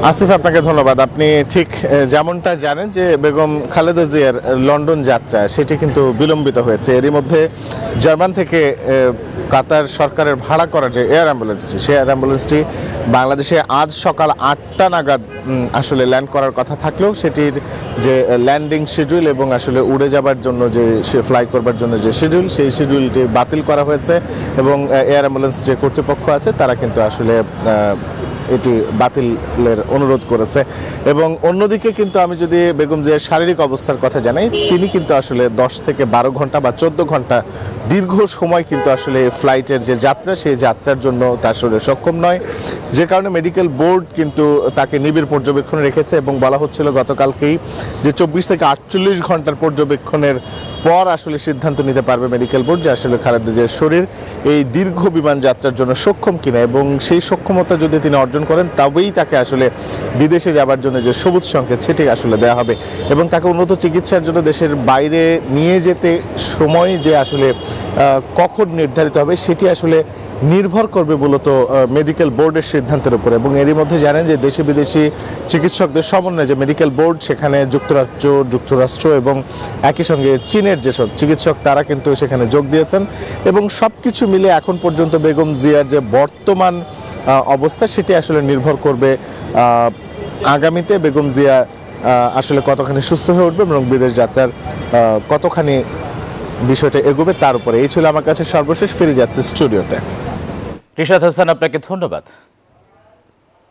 আসিফ, আপনাকে ধন্যবাদ। আপনি ঠিক যেমনটা জানেন যে বেগম খালেদা জিয়ার লন্ডন যাত্রা সেটি কিন্তু বিলম্বিত হয়েছে। এরই মধ্যে জার্মান থেকে কাতার সরকারের ভাড়া করা যে এয়ার অ্যাম্বুলেন্সটি, সেই এয়ার অ্যাম্বুলেন্সটি বাংলাদেশে আজ সকাল 8টা নাগাদ আসলে ল্যান্ড করার কথা থাকলেও সেটির যে ল্যান্ডিং শিডিউল এবং আসলে উড়ে যাবার জন্য যে ফ্লাই করবার জন্য যে শিডিউল, সেই শিডিউলটি বাতিল করা হয়েছে এবং এয়ার অ্যাম্বুলেন্স যে কর্তৃপক্ষ আছে তারা কিন্তু আসলে এটি বাতিলের অনুরোধ করেছে। এবং অন্যদিকে কিন্তু আমি যদি বেগম জিয়ার শারীরিক অবস্থার কথা জানাই, তিনি কিন্তু আসলে 10 থেকে 12 ঘন্টা বা 14 ঘন্টা দীর্ঘ সময় কিন্তু আসলে ফ্লাইটের যে যাত্রা, সেই যাত্রার জন্য তার শরীর সক্ষম নয়, যে কারণে মেডিকেল বোর্ড কিন্তু তাকে নিবিড় পর্যবেক্ষণে রেখেছে এবং বলা হচ্ছিল গতকালকেই যে 24 থেকে 48 ঘন্টার পর্যবেক্ষণের পর আসলে সিদ্ধান্ত নিতে পারবে মেডিকেল বোর্ড যে আসলে খালেদা জিয়ার শরীর এই দীর্ঘ বিমান যাত্রার জন্য সক্ষম কিনা, এবং সেই সক্ষমতা যদি তিনি অর্জন করেন তবেই তাকে আসলে বিদেশে যাবার জন্য যে সবুজ সংকেত সেটি আসলে দেওয়া হবে এবং তাকে উন্নত চিকিৎসার জন্য দেশের বাইরে নিয়ে যেতে সময় যে আসলে কখন নির্ধারিত হবে সেটি আসলে নির্ভর করবে মূলত মেডিকেল বোর্ডের সিদ্ধান্তের উপরে। এবং এরই মধ্যে জানেন যে দেশি বিদেশি চিকিৎসকদের সমন্বয়ে যে মেডিকেল বোর্ড, সেখানে যুক্তরাষ্ট্র এবং একই সঙ্গে চীনের যেসব চিকিৎসক তারা কিন্তু সেখানে যোগ দিয়েছেন এবং সব কিছু মিলে এখন পর্যন্ত বেগম জিয়ার যে বর্তমান অবস্থা সেটি আসলে নির্ভর করবে আগামীতে বেগম জিয়া আসলে কতখানি সুস্থ হয়ে উঠবে এবং বিদেশ যাত্রার কতখানি বিষয়টা এগোবে তার উপরে। এই ছিল আমার কাছে সর্বশেষ। ফিরে যাচ্ছে স্টুডিওতে। রিশাদ হাসান, আপনাকে ধন্যবাদ।